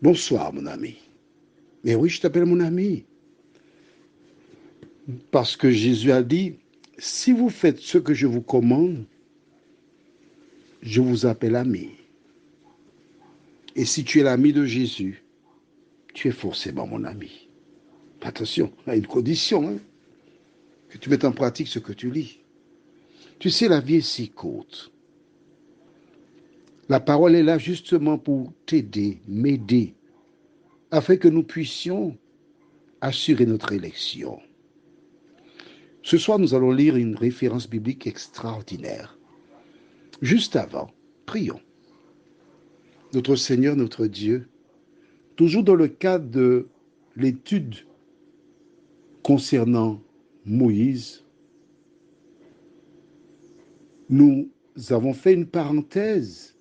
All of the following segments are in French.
Bonsoir, mon ami. Mais oui, je t'appelle mon ami. Parce que Jésus a dit, si vous faites ce que je vous commande, je vous appelle ami. Et si tu es l'ami de Jésus, tu es forcément mon ami. Attention, à une condition, hein, que tu mettes en pratique ce que tu lis. Tu sais, la vie est si courte. La parole est là justement pour t'aider, m'aider, afin que nous puissions assurer notre élection. Ce soir, nous allons lire une référence biblique extraordinaire. Juste avant, prions. Notre Seigneur, notre Dieu, toujours dans le cadre de l'étude concernant Moïse, nous avons fait une parenthèse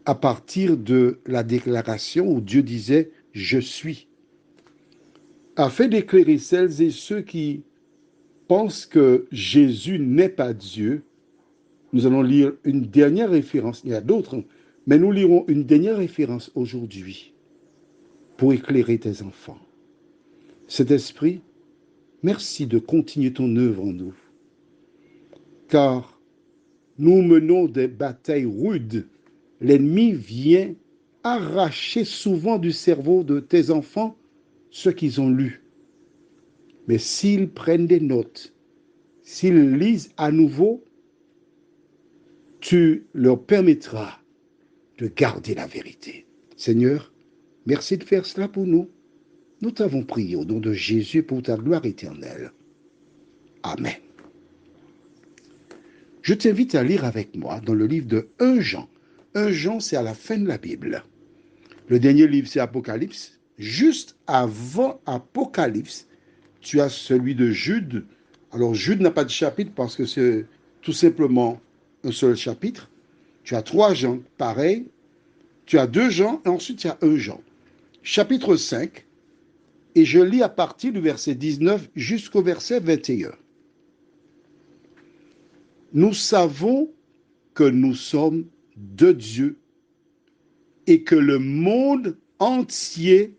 à partir de la déclaration où Dieu disait « Je suis », afin d'éclairer celles et ceux qui pensent que Jésus n'est pas Dieu. Nous allons lire une dernière référence, il y a d'autres, mais nous lirons une dernière référence aujourd'hui pour éclairer tes enfants. Cet esprit, merci de continuer ton œuvre en nous, car nous menons des batailles rudes. L'ennemi vient arracher souvent du cerveau de tes enfants ce qu'ils ont lu. Mais s'ils prennent des notes, s'ils lisent à nouveau, tu leur permettras de garder la vérité. Seigneur, merci de faire cela pour nous. Nous t'avons prié au nom de Jésus pour ta gloire éternelle. Amen. Je t'invite à lire avec moi dans le livre de 1 Jean. 1 Jean, c'est à la fin de la Bible. Le dernier livre, c'est Apocalypse. Juste avant Apocalypse, tu as celui de Jude. Alors, Jude n'a pas de chapitre parce que c'est tout simplement un seul chapitre. Tu as 3 Jean, pareil. Tu as 2 Jean et ensuite tu as 1 Jean. Chapitre 5, et je lis à partir du verset 19 jusqu'au verset 21. Nous savons que nous sommes de Dieu et que le monde entier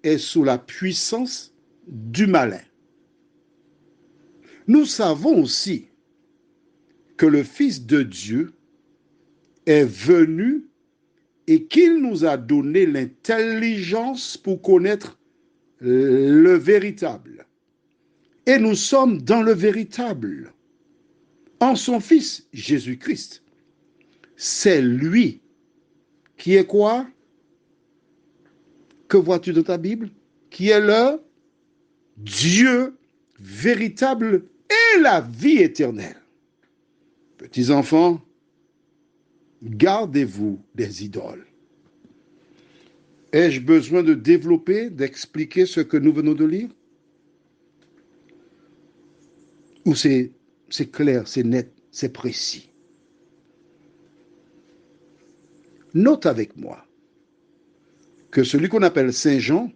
est sous la puissance du malin. Nous savons aussi que le Fils de Dieu est venu et qu'il nous a donné l'intelligence pour connaître le véritable. Et nous sommes dans le véritable, en son Fils Jésus-Christ. C'est lui qui est quoi? Que vois-tu dans ta Bible? Qui est le Dieu véritable et la vie éternelle. Petits enfants, gardez-vous des idoles. Ai-je besoin de développer, d'expliquer ce que nous venons de lire? Ou c'est clair, c'est net, c'est précis? Note avec moi que celui qu'on appelle Saint Jean,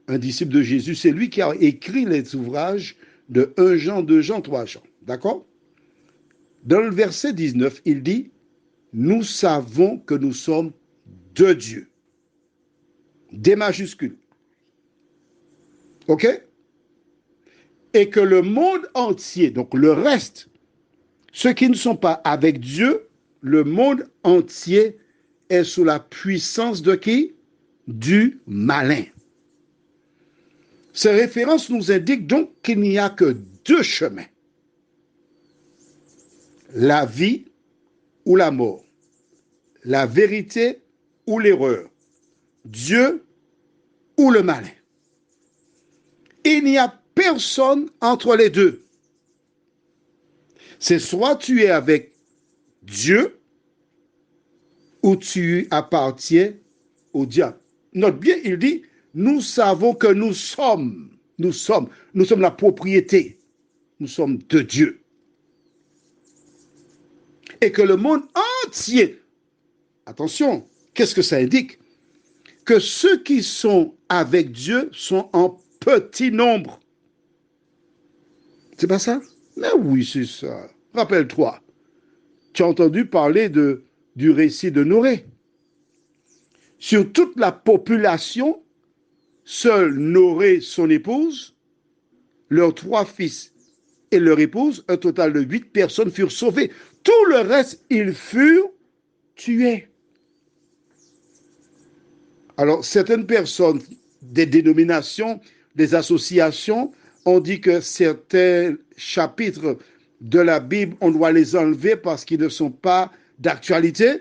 un disciple de Jésus, c'est lui qui a écrit les ouvrages de 1 Jean, 2 Jean, 3 Jean. D'accord? Dans le verset 19, il dit « Nous savons que nous sommes de Dieu ». Des majuscules. OK? Et que le monde entier, donc le reste, ceux qui ne sont pas avec Dieu, le monde entier est sous la puissance de qui? Du malin. Ces références nous indiquent donc qu'il n'y a que 2 chemins. La vie ou la mort. La vérité ou l'erreur. Dieu ou le malin. Il n'y a personne entre les deux. C'est soit tu es avec Dieu ou tu appartiens au diable. Note bien, il dit, nous savons que nous sommes la propriété, nous sommes de Dieu. Et que le monde entier, attention, qu'est-ce que ça indique? Que ceux qui sont avec Dieu sont en petit nombre. C'est pas ça? Mais oui, c'est ça. Rappelle-toi, tu as entendu parler du récit de Noé. Sur toute la population, seul Noré, son épouse, leurs 3 fils et leur épouse, un total de 8 personnes furent sauvées. Tout le reste, ils furent tués. Alors, certaines personnes, des dénominations, des associations, ont dit que certains chapitres de la Bible, on doit les enlever parce qu'ils ne sont pas d'actualité.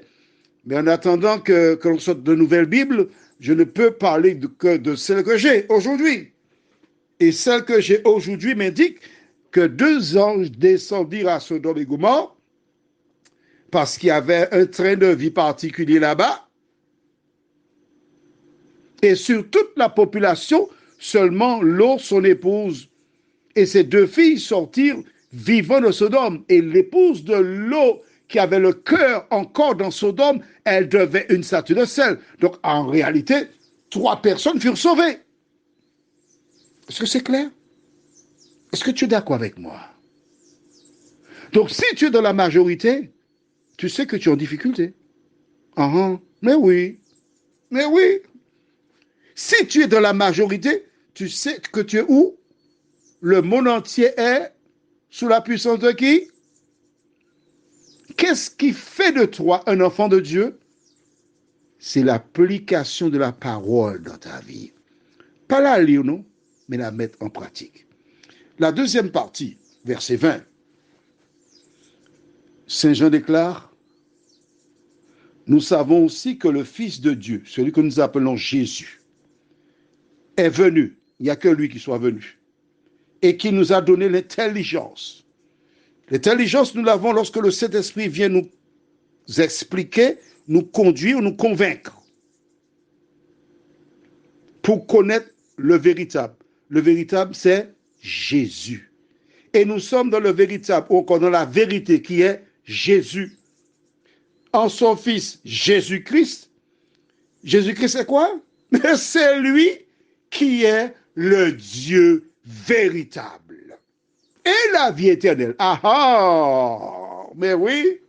Mais en attendant que l'on sorte de nouvelles Bibles, je ne peux parler que de celle que j'ai aujourd'hui. Et celle que j'ai aujourd'hui m'indique que 2 anges descendirent à Sodome et Gomorrhe parce qu'il y avait un train de vie particulier là-bas. Et sur toute la population, seulement Lot, son épouse, et ses 2 filles sortirent vivant de Sodome. Et l'épouse de Lot, qui avait le cœur encore dans Sodome, elle devait une statue de sel. Donc en réalité, 3 personnes furent sauvées. Est-ce que c'est clair? Est-ce que tu es d'accord avec moi? Donc si tu es dans la majorité, tu sais que tu es en difficulté. Mais oui, mais oui. Si tu es dans la majorité, tu sais que tu es où? Le monde entier est sous la puissance de qui? Qu'est-ce qui fait de toi un enfant de Dieu? C'est l'application de la parole dans ta vie. Pas la lire, non, mais la mettre en pratique. La deuxième partie, verset 20. Saint Jean déclare, nous savons aussi que le Fils de Dieu, celui que nous appelons Jésus, est venu. Il n'y a que lui qui soit venu. Et qui nous a donné l'intelligence. L'intelligence, nous l'avons lorsque le Saint-Esprit vient nous expliquer, nous conduire, nous convaincre. Pour connaître le véritable. Le véritable, c'est Jésus. Et nous sommes dans le véritable, ou encore dans la vérité qui est Jésus. En son Fils Jésus-Christ. Jésus-Christ, c'est quoi? C'est lui qui est le Dieu véritable. Et la vie éternelle. Mais oui.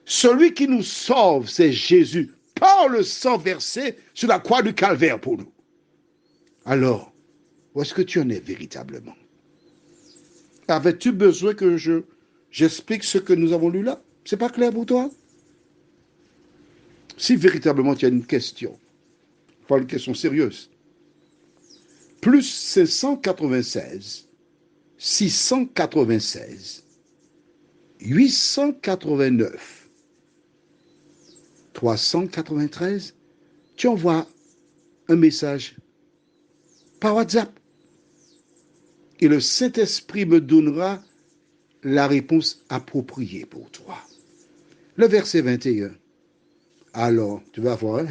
Celui qui nous sauve, c'est Jésus, par le sang versé sur la croix du calvaire pour nous. Alors, où est-ce que tu en es véritablement? Avais-tu besoin que j'explique ce que nous avons lu là? C'est pas clair pour toi? Si véritablement tu as une question, pas une question sérieuse, plus 596, 696, 889, 393, tu envoies un message par WhatsApp. Et le Saint-Esprit me donnera la réponse appropriée pour toi. Le verset 21. Alors, tu vas voir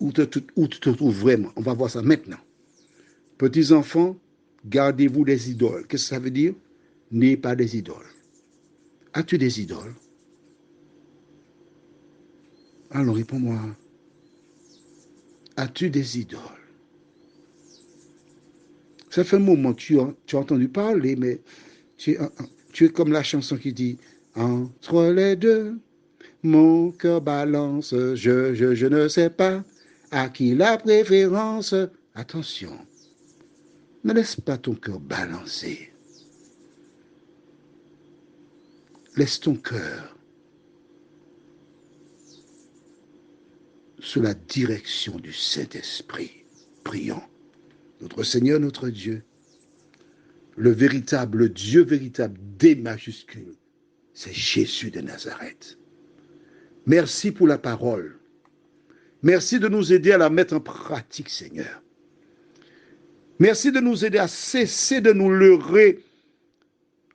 où tu te trouves vraiment. On va voir ça maintenant. Petits enfants, gardez-vous des idoles. Qu'est-ce que ça veut dire? N'ayez pas des idoles. As-tu des idoles? Alors, réponds-moi. As-tu des idoles? Ça fait un moment que tu as entendu parler, mais tu es comme la chanson qui dit « Entre les deux, mon cœur balance, je ne sais pas à qui la préférence. » Attention, ne laisse pas ton cœur balancer. Laisse ton cœur sous la direction du Saint-Esprit. Prions. Notre Seigneur, notre Dieu, le véritable Dieu véritable, D majuscule, c'est Jésus de Nazareth. Merci pour la parole. Merci de nous aider à la mettre en pratique, Seigneur. Merci de nous aider à cesser de nous leurrer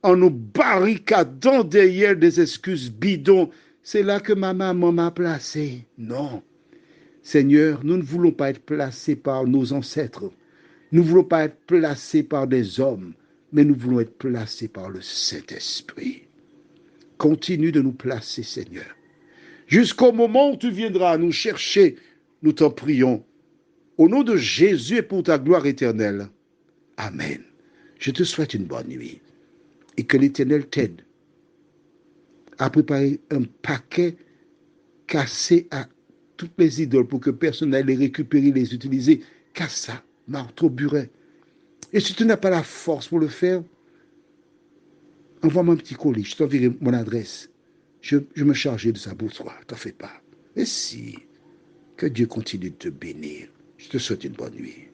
en nous barricadant derrière des excuses bidons. C'est là que ma maman m'a placé. Non. Seigneur, nous ne voulons pas être placés par nos ancêtres. Nous ne voulons pas être placés par des hommes, mais nous voulons être placés par le Saint-Esprit. Continue de nous placer, Seigneur. Jusqu'au moment où tu viendras nous chercher, nous t'en prions. Au nom de Jésus et pour ta gloire éternelle. Amen. Je te souhaite une bonne nuit et que l'Éternel t'aide à préparer un paquet cassé à toutes les idoles pour que personne n'aille les récupérer, les utiliser. Casse ça, marteau, buret. Et si tu n'as pas la force pour le faire, envoie-moi un petit colis, je t'enverrai mon adresse. Je me chargerai de ça pour toi, t'en fais pas. Et si, que Dieu continue de te bénir. Je te souhaite une bonne nuit.